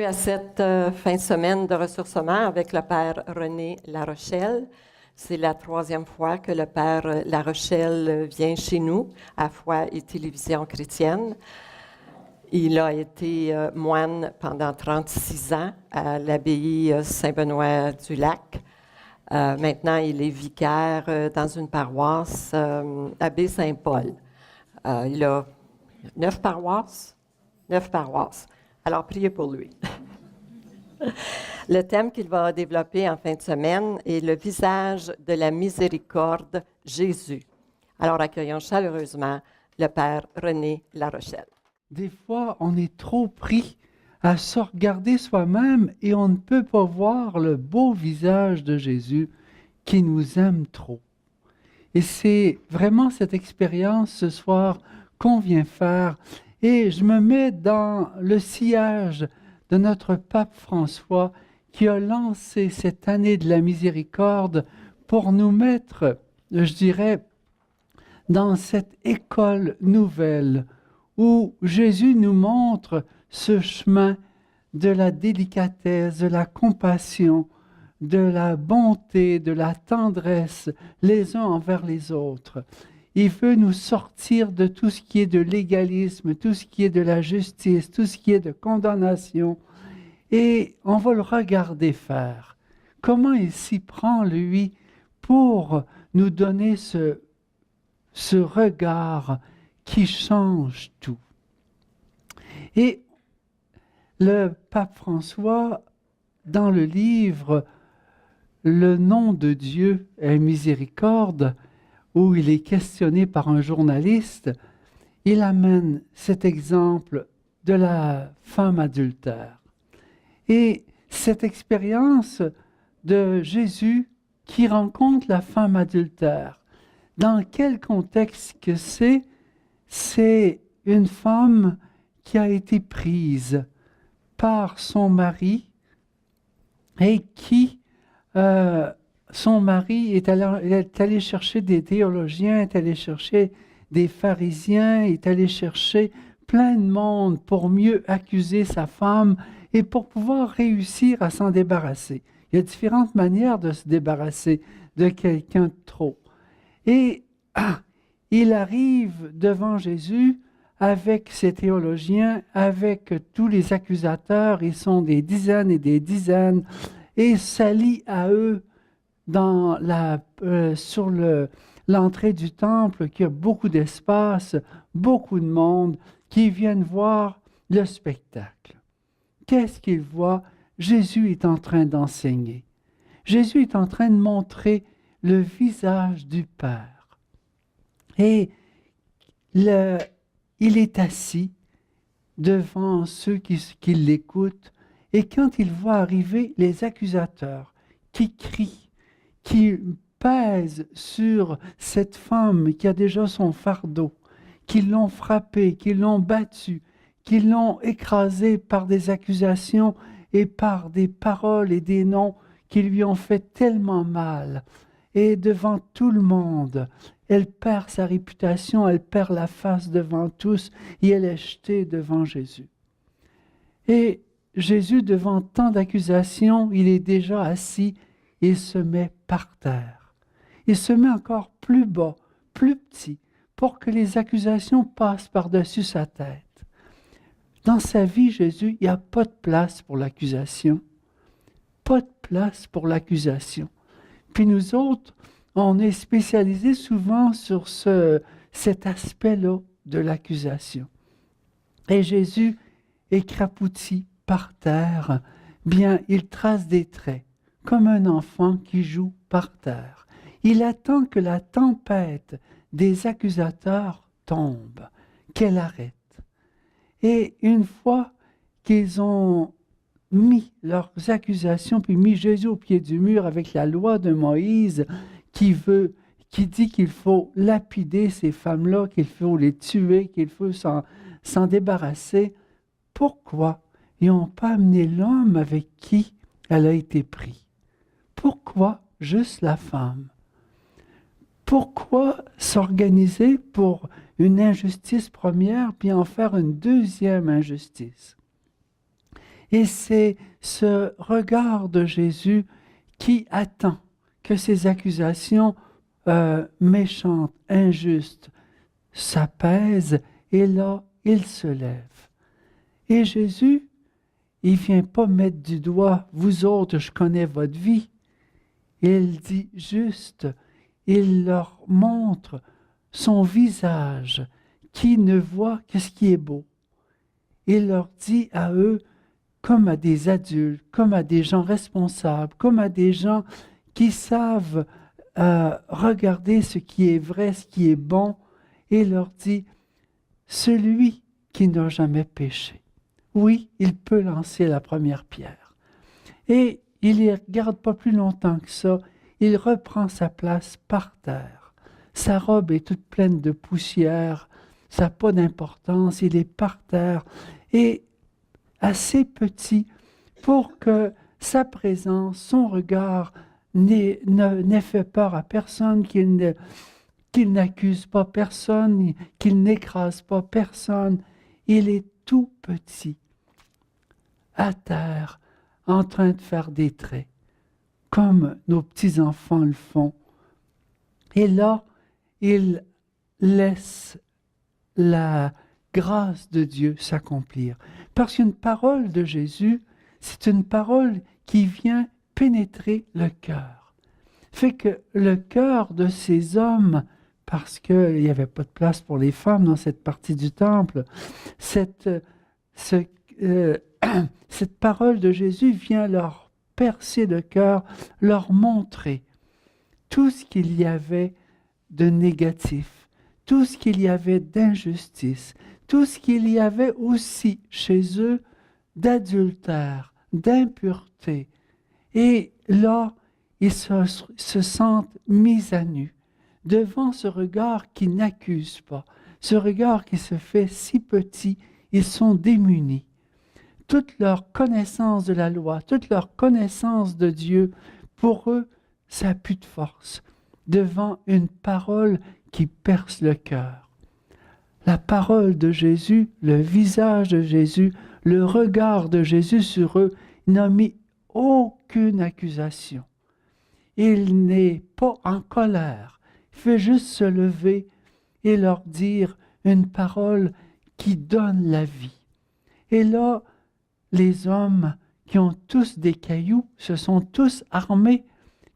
à cette fin de semaine de ressourcement avec le Père René Larochelle. C'est la 3e fois que le Père Larochelle vient chez nous à Foi et Télévision chrétienne. Il a été moine pendant 36 ans à l'abbaye Saint-Benoît-du-Lac. Maintenant, il est vicaire dans une paroisse, abbé Saint-Paul. Il a 9 paroisses. 9 paroisses. Alors, priez pour lui. Le thème qu'il va développer en fin de semaine est le visage de la miséricorde, Jésus. Alors, accueillons chaleureusement le Père René Larochelle. Des fois, on est trop pris à se regarder soi-même et on ne peut pas voir le beau visage de Jésus qui nous aime trop. Et c'est vraiment cette expérience ce soir qu'on vient faire. Et je me mets dans le sillage de notre pape François qui a lancé cette année de la miséricorde pour nous mettre, je dirais, dans cette école nouvelle où Jésus nous montre ce chemin de la délicatesse, de la compassion, de la bonté, de la tendresse les uns envers les autres. Il veut nous sortir de tout ce qui est de l'égalisme, tout ce qui est de la justice, tout ce qui est de condamnation. Et on va le regarder faire. Comment il s'y prend, lui, pour nous donner ce regard qui change tout. Et le pape François, dans le livre « Le nom de Dieu est miséricorde », où il est questionné par un journaliste, il amène cet exemple de la femme adultère. Et cette expérience de Jésus qui rencontre la femme adultère, dans quel contexte que c'est? C'est une femme qui a été prise par son mari et qui... son mari est allé chercher des théologiens, est allé chercher des pharisiens, est allé chercher plein de monde pour mieux accuser sa femme et pour pouvoir réussir à s'en débarrasser. Il y a différentes manières de se débarrasser de quelqu'un de trop. Et il arrive devant Jésus avec ses théologiens, avec tous les accusateurs, ils sont des dizaines et des dizaines, et s'allie à eux sur l'entrée du temple, qui a beaucoup d'espace, beaucoup de monde, qui viennent voir le spectacle. Qu'est-ce qu'ils voient? Jésus est en train d'enseigner. Jésus est en train de montrer le visage du Père. Et il est assis devant ceux qui l'écoutent, et quand il voit arriver les accusateurs qui crient, qui pèsent sur cette femme qui a déjà son fardeau, qui l'ont frappée, qui l'ont battue, qui l'ont écrasée par des accusations et par des paroles et des noms qui lui ont fait tellement mal. Et devant tout le monde, elle perd sa réputation, elle perd la face devant tous et elle est jetée devant Jésus. Et Jésus, devant tant d'accusations, il est déjà assis et se met par terre. Il se met encore plus bas, plus petit, pour que les accusations passent par-dessus sa tête. Dans sa vie, Jésus, il n'y a pas de place pour l'accusation. Pas de place pour l'accusation. Puis nous autres, on est spécialisés souvent sur cet aspect-là de l'accusation. Et Jésus, écrapouti par terre, bien, il trace des traits, comme un enfant qui joue par terre. Il attend que la tempête des accusateurs tombe, qu'elle arrête. Et une fois qu'ils ont mis leurs accusations, puis mis Jésus au pied du mur avec la loi de Moïse qui dit qu'il faut lapider ces femmes-là, qu'il faut les tuer, qu'il faut s'en débarrasser, pourquoi ils n'ont pas amené l'homme avec qui elle a été prise? Pourquoi juste la femme? Pourquoi s'organiser pour une injustice première puis en faire une deuxième injustice? Et c'est ce regard de Jésus qui attend que ces accusations méchantes, injustes, s'apaisent, et là, il se lève. Et Jésus, il ne vient pas mettre du doigt, vous autres, je connais votre vie. Il dit juste, il leur montre son visage qui ne voit que ce qui est beau. Il leur dit à eux, comme à des adultes, comme à des gens responsables, comme à des gens qui savent regarder ce qui est vrai, ce qui est bon, et il leur dit, celui qui n'a jamais péché, oui, il peut lancer la première pierre. Et il ne regarde pas plus longtemps que ça, il reprend sa place par terre. Sa robe est toute pleine de poussière, ça n'a pas d'importance, il est par terre, et assez petit pour que sa présence, son regard n'ait fait peur à personne, qu'il n'accuse pas personne, qu'il n'écrase pas personne. Il est tout petit, à terre, en train de faire des traits, comme nos petits-enfants le font. Et là, il laisse la grâce de Dieu s'accomplir. Parce qu'une parole de Jésus, c'est une parole qui vient pénétrer le cœur. Fait que le cœur de ces hommes, parce qu'il n'y avait pas de place pour les femmes dans cette partie du temple, cette parole de Jésus vient leur percer le cœur, leur montrer tout ce qu'il y avait de négatif, tout ce qu'il y avait d'injustice, tout ce qu'il y avait aussi chez eux d'adultère, d'impureté. Et là, ils se sentent mis à nu devant ce regard qui n'accuse pas, ce regard qui se fait si petit, ils sont démunis. Toute leur connaissance de la loi, toute leur connaissance de Dieu, pour eux, ça n'a plus de force devant une parole qui perce le cœur. La parole de Jésus, le visage de Jésus, le regard de Jésus sur eux n'a mis aucune accusation. Il n'est pas en colère. Il fait juste se lever et leur dire une parole qui donne la vie. Et là, les hommes qui ont tous des cailloux se sont tous armés.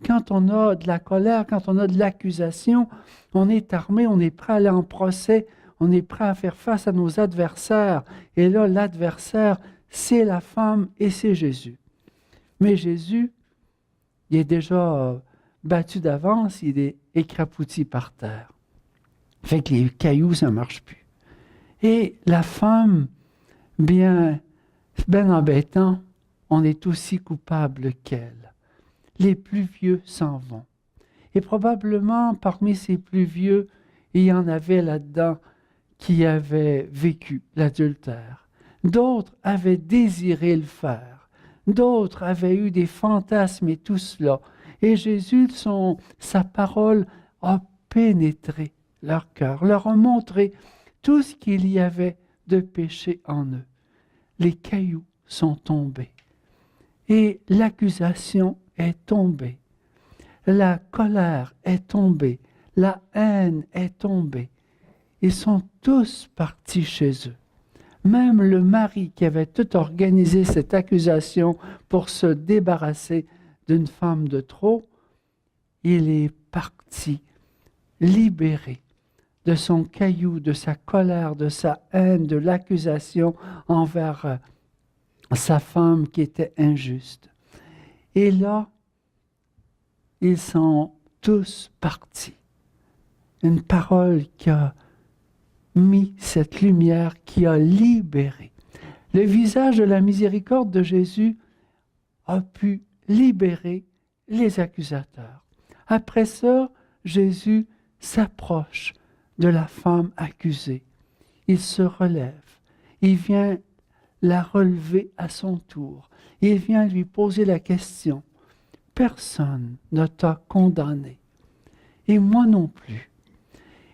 Quand on a de la colère, quand on a de l'accusation, on est armé, on est prêt à aller en procès, on est prêt à faire face à nos adversaires. Et là, l'adversaire, c'est la femme et c'est Jésus. Mais Jésus, il est déjà battu d'avance, il est écrapouti par terre. Fait que les cailloux, ça ne marche plus. Et la femme, bien embêtant, on est aussi coupable qu'elle. Les plus vieux s'en vont. Et probablement, parmi ces plus vieux, il y en avait là-dedans qui avaient vécu l'adultère. D'autres avaient désiré le faire. D'autres avaient eu des fantasmes et tout cela. Et Jésus, sa parole a pénétré leur cœur, leur a montré tout ce qu'il y avait de péché en eux. Les cailloux sont tombés. Et l'accusation est tombée. La colère est tombée. La haine est tombée. Ils sont tous partis chez eux. Même le mari qui avait tout organisé cette accusation pour se débarrasser d'une femme de trop, il est parti, libéré de son caillou, de sa colère, de sa haine, de l'accusation envers sa femme qui était injuste. Et là, ils sont tous partis. Une parole qui a mis cette lumière, qui a libéré. Le visage de la miséricorde de Jésus a pu libérer les accusateurs. Après ça, Jésus s'approche de la femme accusée. Il se relève. Il vient la relever à son tour. Il vient lui poser la question. Personne ne t'a condamné. Et moi non plus.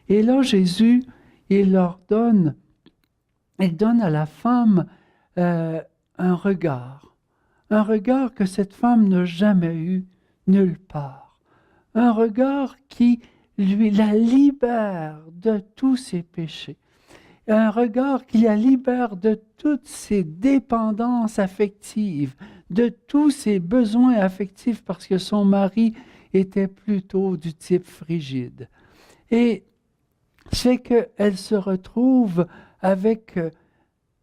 Et là, Jésus, il donne à la femme un regard que cette femme n'a jamais eu nulle part, un regard qui la libère de tous ses péchés, un regard qui la libère de toutes ses dépendances affectives, de tous ses besoins affectifs parce que son mari était plutôt du type frigide. Et c'est qu'elle se retrouve avec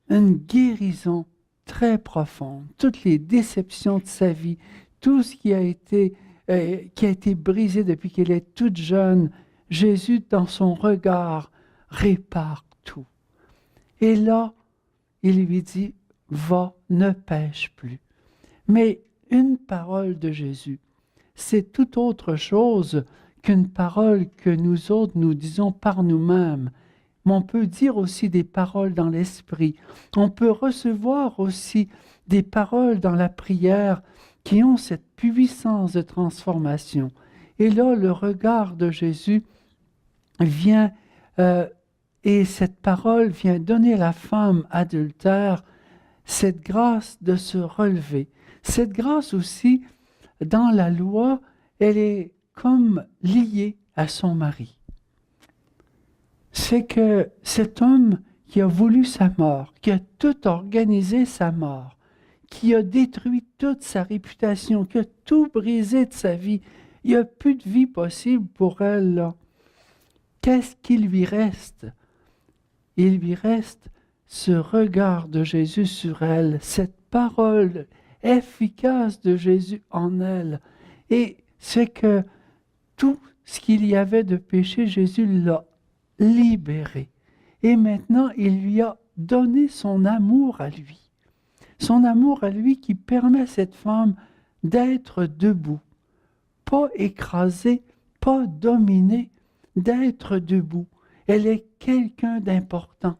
une guérison très profonde. Toutes les déceptions de sa vie, tout ce qui a été brisé depuis qu'elle est toute jeune, Jésus, dans son regard, répare tout. Et là, il lui dit, va, ne pêche plus. Mais une parole de Jésus, c'est tout autre chose qu'une parole que nous autres nous disons par nous-mêmes. Mais on peut dire aussi des paroles dans l'esprit. On peut recevoir aussi des paroles dans la prière qui ont cette puissance de transformation. Et là, le regard de Jésus vient, et cette parole vient donner à la femme adultère cette grâce de se relever. Cette grâce aussi, dans la loi, elle est comme liée à son mari. C'est que cet homme qui a voulu sa mort, qui a tout organisé sa mort, qui a détruit toute sa réputation, qui a tout brisé de sa vie, il n'y a plus de vie possible pour elle, là. Qu'est-ce qu'il lui reste? Il lui reste ce regard de Jésus sur elle, cette parole efficace de Jésus en elle. Et c'est que tout ce qu'il y avait de péché, Jésus l'a libéré. Et maintenant, il lui a donné son amour à lui. Son amour à lui qui permet à cette femme d'être debout, pas écrasée, pas dominée, d'être debout. Elle est quelqu'un d'important,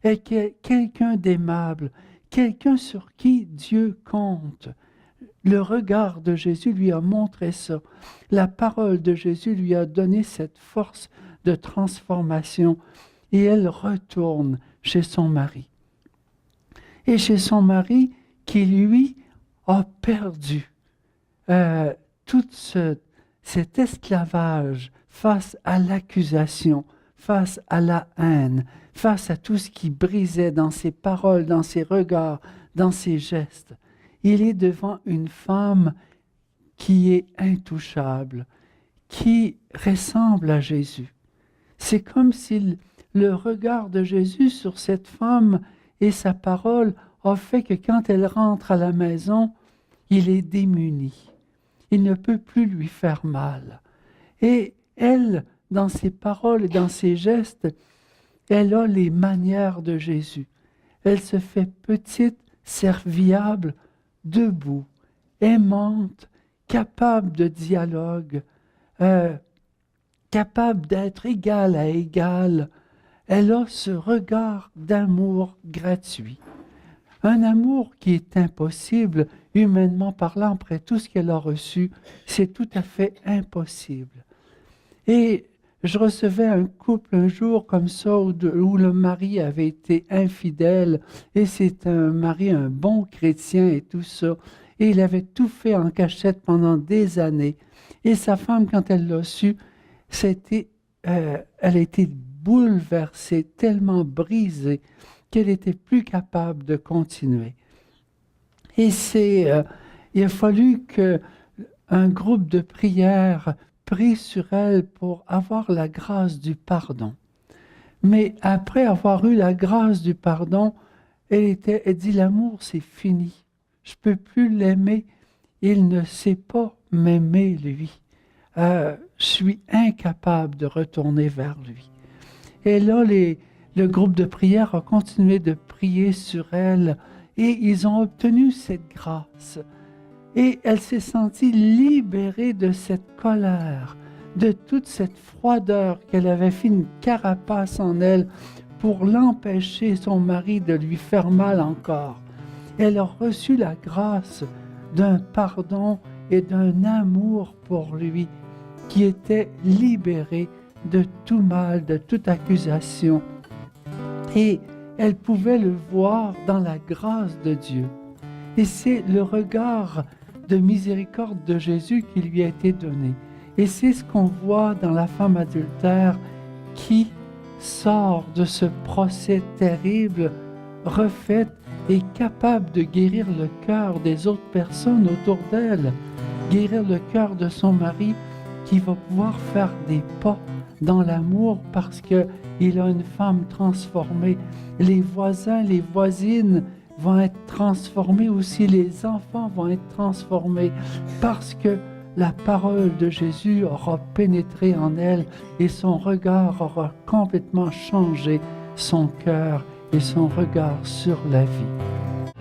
elle est quelqu'un d'aimable, quelqu'un sur qui Dieu compte. Le regard de Jésus lui a montré ça. La parole de Jésus lui a donné cette force de transformation et elle retourne chez son mari. Et chez son mari qui, lui, a perdu tout cet esclavage face à l'accusation, face à la haine, face à tout ce qui brisait dans ses paroles, dans ses regards, dans ses gestes. Il est devant une femme qui est intouchable, qui ressemble à Jésus. C'est comme si le regard de Jésus sur cette femme et sa parole a fait que quand elle rentre à la maison, il est démuni. Il ne peut plus lui faire mal. Et elle, dans ses paroles et dans ses gestes, elle a les manières de Jésus. Elle se fait petite, serviable, debout, aimante, capable de dialogue, capable d'être égal à égal. Elle a ce regard d'amour gratuit. Un amour qui est impossible, humainement parlant, après tout ce qu'elle a reçu, c'est tout à fait impossible. Et je recevais un couple un jour comme ça où le mari avait été infidèle et c'est un mari, un bon chrétien et tout ça. Et il avait tout fait en cachette pendant des années. Et sa femme, quand elle l'a su, elle a été bouleversée, tellement brisée qu'elle n'était plus capable de continuer. Et il a fallu qu'un groupe de prière prie sur elle pour avoir la grâce du pardon. Mais après avoir eu la grâce du pardon, elle dit, l'amour, c'est fini. Je ne peux plus l'aimer. Il ne sait pas m'aimer, lui. Je suis incapable de retourner vers lui. Et là, le groupe de prière a continué de prier sur elle et ils ont obtenu cette grâce. Et elle s'est sentie libérée de cette colère, de toute cette froideur qu'elle avait fait une carapace en elle pour l'empêcher, son mari, de lui faire mal encore. Elle a reçu la grâce d'un pardon et d'un amour pour lui qui était libéré de tout mal, de toute accusation. Et elle pouvait le voir dans la grâce de Dieu. Et c'est le regard de miséricorde de Jésus qui lui a été donné. Et c'est ce qu'on voit dans la femme adultère qui sort de ce procès terrible, refaite et capable de guérir le cœur des autres personnes autour d'elle, guérir le cœur de son mari qui va pouvoir faire des pas dans l'amour parce qu'il a une femme transformée. Les voisins, les voisines vont être transformés aussi, les enfants vont être transformés parce que la parole de Jésus aura pénétré en elle et son regard aura complètement changé son cœur et son regard sur la vie.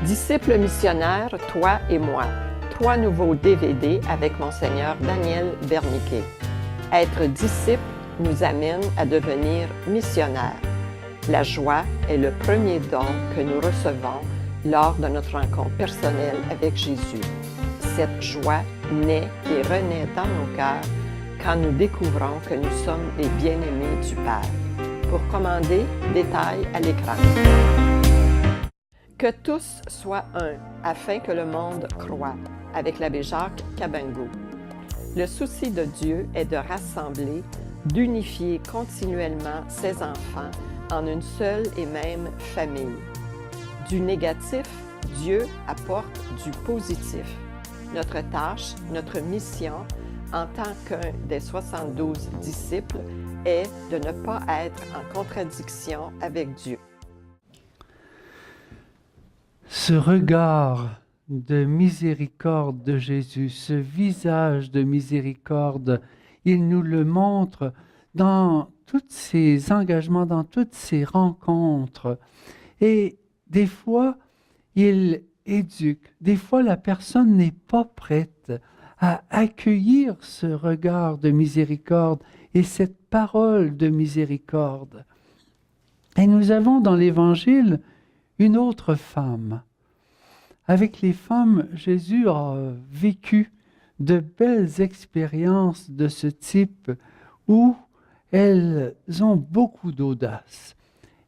Disciples missionnaires, toi et moi. 3 nouveaux DVD avec Monseigneur Daniel Berniquet. Être disciple nous amène à devenir missionnaire. La joie est le premier don que nous recevons lors de notre rencontre personnelle avec Jésus. Cette joie naît et renaît dans nos cœurs quand nous découvrons que nous sommes les bien-aimés du Père. Pour commander, détail à l'écran. Que tous soient un, afin que le monde croie, avec l'abbé Jacques Cabangou. Le souci de Dieu est de rassembler, d'unifier continuellement ses enfants en une seule et même famille. Du négatif, Dieu apporte du positif. Notre tâche, notre mission, en tant qu'un des 72 disciples, est de ne pas être en contradiction avec Dieu. Ce regard de miséricorde de Jésus, ce visage de miséricorde, il nous le montre dans tous ses engagements, dans toutes ses rencontres. Et des fois, il éduque. Des fois, la personne n'est pas prête à accueillir ce regard de miséricorde et cette parole de miséricorde. Et nous avons dans l'Évangile une autre femme. Avec les femmes, Jésus a vécu de belles expériences de ce type où elles ont beaucoup d'audace.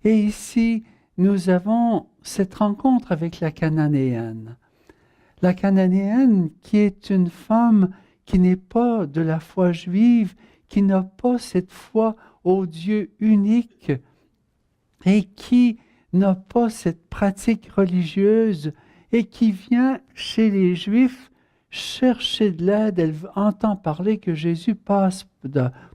Et ici, nous avons cette rencontre avec la Cananéenne. La Cananéenne qui est une femme qui n'est pas de la foi juive, qui n'a pas cette foi au Dieu unique et qui n'a pas cette pratique religieuse et qui vient chez les Juifs chercher de l'aide. Elle entend parler que Jésus passe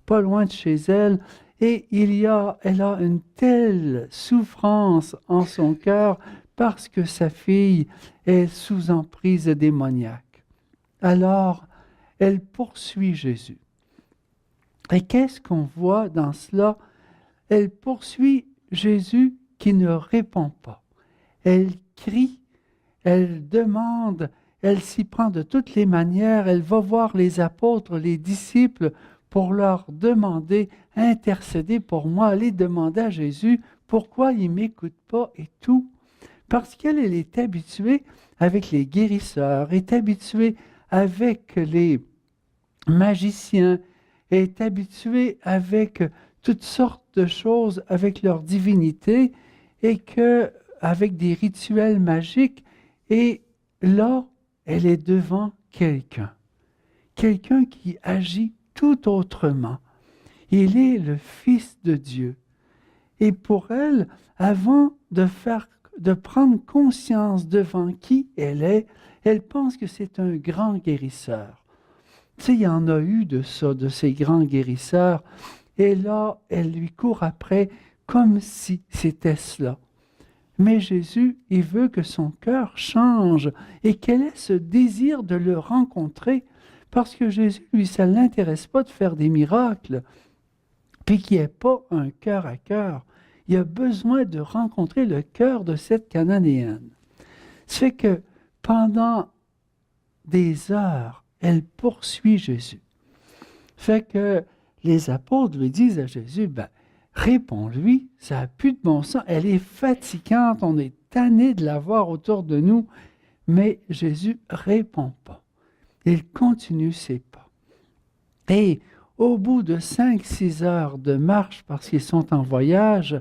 pas loin de chez elle et elle a une telle souffrance en son cœur parce que sa fille est sous emprise démoniaque. Alors, elle poursuit Jésus. Et qu'est-ce qu'on voit dans cela? Elle poursuit Jésus qui ne répond pas. Elle crie, elle demande, elle s'y prend de toutes les manières, elle va voir les apôtres, les disciples, pour leur demander, intercéder pour moi, aller demander à Jésus pourquoi il ne m'écoute pas et tout. Parce qu'elle est habituée avec les guérisseurs, est habituée avec les magiciens, est habituée avec toutes sortes de choses, avec leur divinité, et avec des rituels magiques. Et là, elle est devant quelqu'un qui agit tout autrement. Il est le Fils de Dieu. Et pour elle, avant de prendre conscience devant qui elle est, elle pense que c'est un grand guérisseur. Tu sais, il y en a eu de ça, de ces grands guérisseurs. Et là, elle lui court après comme si c'était cela. Mais Jésus, il veut que son cœur change et qu'elle ait ce désir de le rencontrer. Parce que Jésus, lui, ça ne l'intéresse pas de faire des miracles. Puis qu'il n'y ait pas un cœur à cœur. Il a besoin de rencontrer le cœur de cette Cananéenne. C'est que pendant des heures, elle poursuit Jésus. Fait que les apôtres lui disent à Jésus, réponds-lui, ça n'a plus de bon sens, elle est fatigante, on est tanné de la voir autour de nous, mais Jésus ne répond pas. Il continue ses pas. Et au bout de 5-6 heures de marche, parce qu'ils sont en voyage,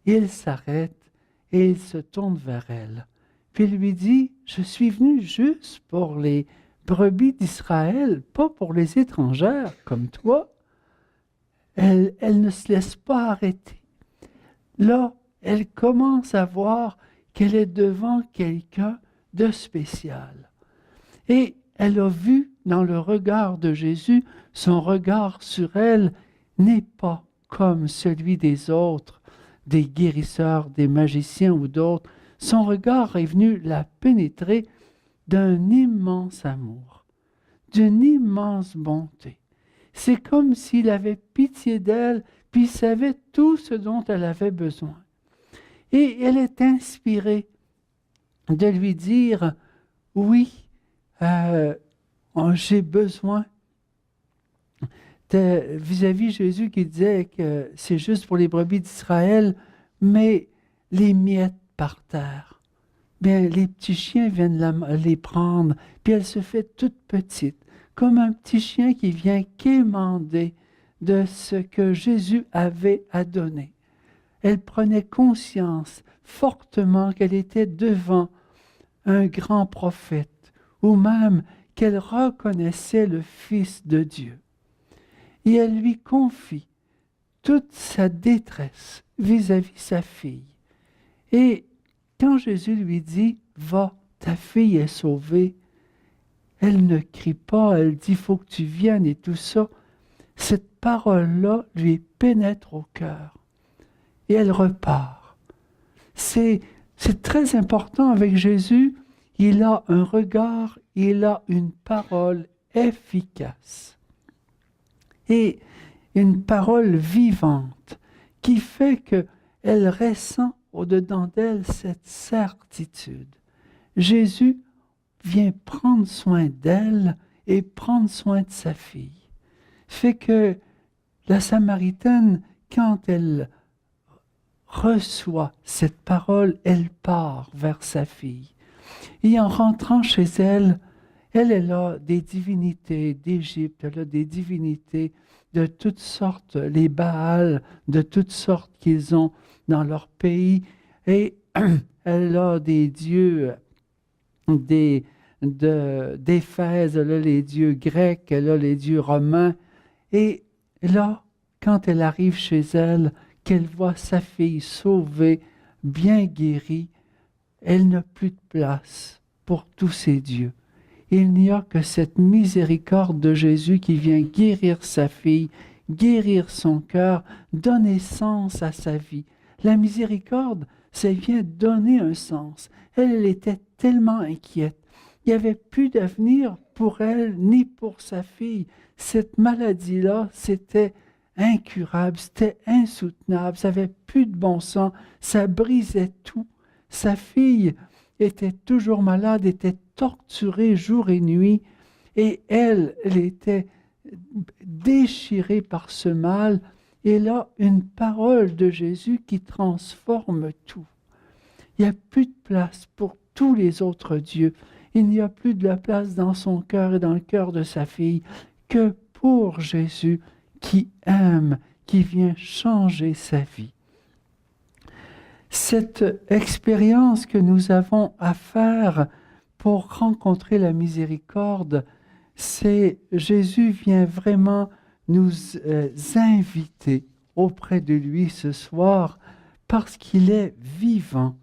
il s'arrête et il se tourne vers elle. puis il lui dit, je suis venu juste pour les brebis d'Israël, pas pour les étrangères comme toi. Elle ne se laisse pas arrêter. Là, elle commence à voir qu'elle est devant quelqu'un de spécial. Et elle a vu dans le regard de Jésus, son regard sur elle n'est pas comme celui des autres, des guérisseurs, des magiciens ou d'autres. Son regard est venu la pénétrer d'un immense amour, d'une immense bonté. C'est comme s'il avait pitié d'elle, puis il savait tout ce dont elle avait besoin. Et elle est inspirée de lui dire, oui, j'ai besoin vis-à-vis Jésus qui disait que c'est juste pour les brebis d'Israël, mais les miettes par terre, bien, les petits chiens viennent les prendre, puis elle se fait toute petite, comme un petit chien qui vient quémander de ce que Jésus avait à donner. Elle prenait conscience fortement qu'elle était devant un grand prophète, ou même qu'elle reconnaissait le Fils de Dieu. Et elle lui confie toute sa détresse vis-à-vis sa fille. Et quand Jésus lui dit « Va, ta fille est sauvée », elle ne crie pas, elle dit « faut que tu viennes » et tout ça. Cette parole-là lui pénètre au cœur. Et elle repart. C'est très important avec Jésus. Il a un regard, il a une parole efficace. Et une parole vivante qui fait qu'elle ressent au-dedans d'elle cette certitude. Jésus vient prendre soin d'elle et prendre soin de sa fille. Fait que la Samaritaine, quand elle reçoit cette parole, elle part vers sa fille. Et en rentrant chez elle, elle a des divinités d'Égypte, elle a des divinités de toutes sortes, les Baals, de toutes sortes qu'ils ont dans leur pays. Et elle a des dieux d'Éphèse, elle a les dieux grecs, elle a les dieux romains. Et là, quand elle arrive chez elle, qu'elle voit sa fille sauvée, bien guérie, elle n'a plus de place pour tous ces dieux. Il n'y a que cette miséricorde de Jésus qui vient guérir sa fille, guérir son cœur, donner sens à sa vie. La miséricorde, ça vient donner un sens. Elle était tellement inquiète. Il n'y avait plus d'avenir pour elle ni pour sa fille. Cette maladie-là, c'était incurable, c'était insoutenable, ça n'avait plus de bon sens, ça brisait tout. Sa fille était toujours malade, était torturée jour et nuit, et elle était déchirée par ce mal. Et là, une parole de Jésus qui transforme tout. Il n'y a plus de place pour tous les autres dieux. Il n'y a plus de la place dans son cœur et dans le cœur de sa fille que pour Jésus qui aime, qui vient changer sa vie. Cette expérience que nous avons à faire pour rencontrer la miséricorde, c'est Jésus vient vraiment nous inviter auprès de lui ce soir parce qu'il est vivant,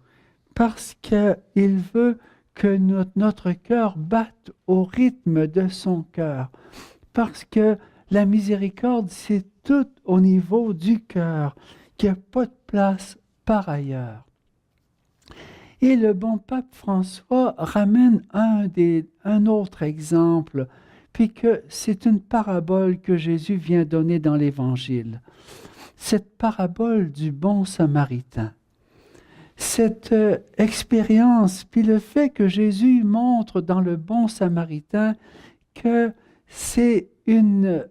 parce qu'il veut que notre cœur batte au rythme de son cœur, parce que la miséricorde, c'est tout au niveau du cœur, qu'il n'y a pas de place par ailleurs. Et le bon pape François ramène un autre exemple, puis que c'est une parabole que Jésus vient donner dans l'Évangile. Cette parabole du bon Samaritain. Cette expérience, puis le fait que Jésus montre dans le bon Samaritain que c'est une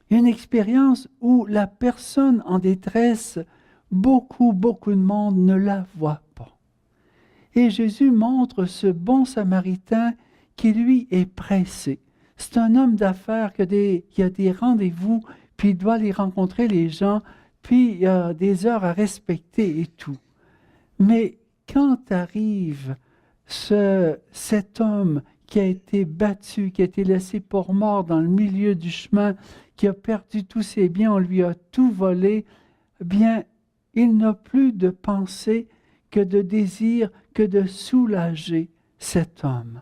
expérience où la personne en détresse, beaucoup de monde ne la voit pas. Et Jésus montre ce bon Samaritain qui, lui, est pressé. C'est un homme d'affaires qui a des rendez-vous, puis il doit aller rencontrer les gens, puis il y a des heures à respecter et tout. Mais quand arrive cet homme qui a été battu, qui a été laissé pour mort dans le milieu du chemin, qui a perdu tous ses biens, on lui a tout volé, eh bien, il n'a plus de pensée que de désir, que de soulager cet homme.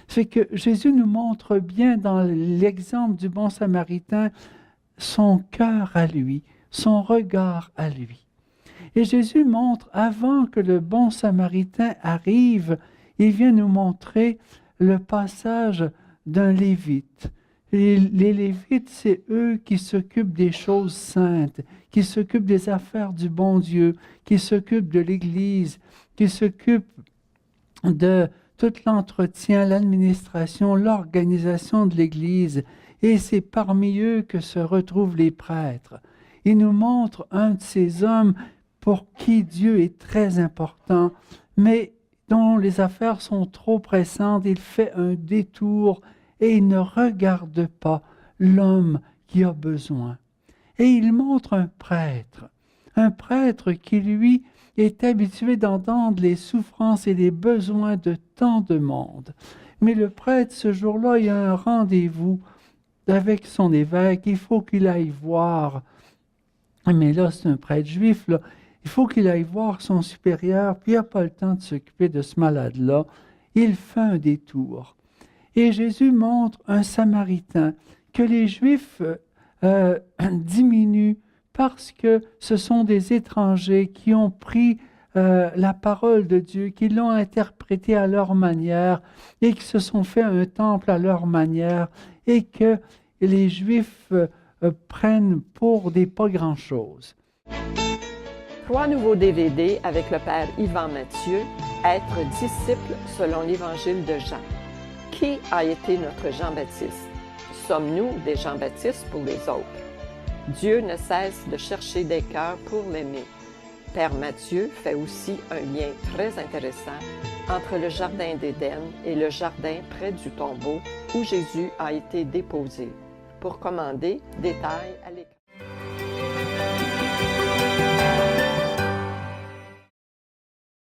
C'est que Jésus nous montre bien dans l'exemple du bon Samaritain son cœur à lui, son regard à lui. Et Jésus montre, avant que le bon Samaritain arrive, il vient nous montrer le passage d'un Lévite. Les Lévites, c'est eux qui s'occupent des choses saintes, qui s'occupent des affaires du bon Dieu, qui s'occupent de l'Église, qui s'occupent de tout l'entretien, l'administration, l'organisation de l'Église. Et c'est parmi eux que se retrouvent les prêtres. Il nous montre un de ces hommes pour qui Dieu est très important, mais dont les affaires sont trop pressantes. Il fait un détour et il ne regarde pas l'homme qui a besoin. Et il montre un prêtre qui, lui, est habitué d'entendre les souffrances et les besoins de tant de monde. Mais le prêtre, ce jour-là, il a un rendez-vous avec son évêque, il faut qu'il aille voir. Mais là, c'est un prêtre juif, là. Il faut qu'il aille voir son supérieur, puis il n'a pas le temps de s'occuper de ce malade-là. Il fait un détour. Et Jésus montre un Samaritain que les Juifs diminuent parce que ce sont des étrangers qui ont pris la parole de Dieu, qui l'ont interprétée à leur manière et qui se sont fait un temple à leur manière et que les Juifs prennent pour des pas grand-chose. 3 nouveaux DVD avec le Père Yvan Mathieu, Être disciple selon l'Évangile de Jean. Qui a été notre Jean-Baptiste? Sommes-nous des Jean-Baptistes pour les autres? Dieu ne cesse de chercher des cœurs pour l'aimer. Père Mathieu fait aussi un lien très intéressant entre le jardin d'Éden et le jardin près du tombeau où Jésus a été déposé. Pour commander, détails à l'écran.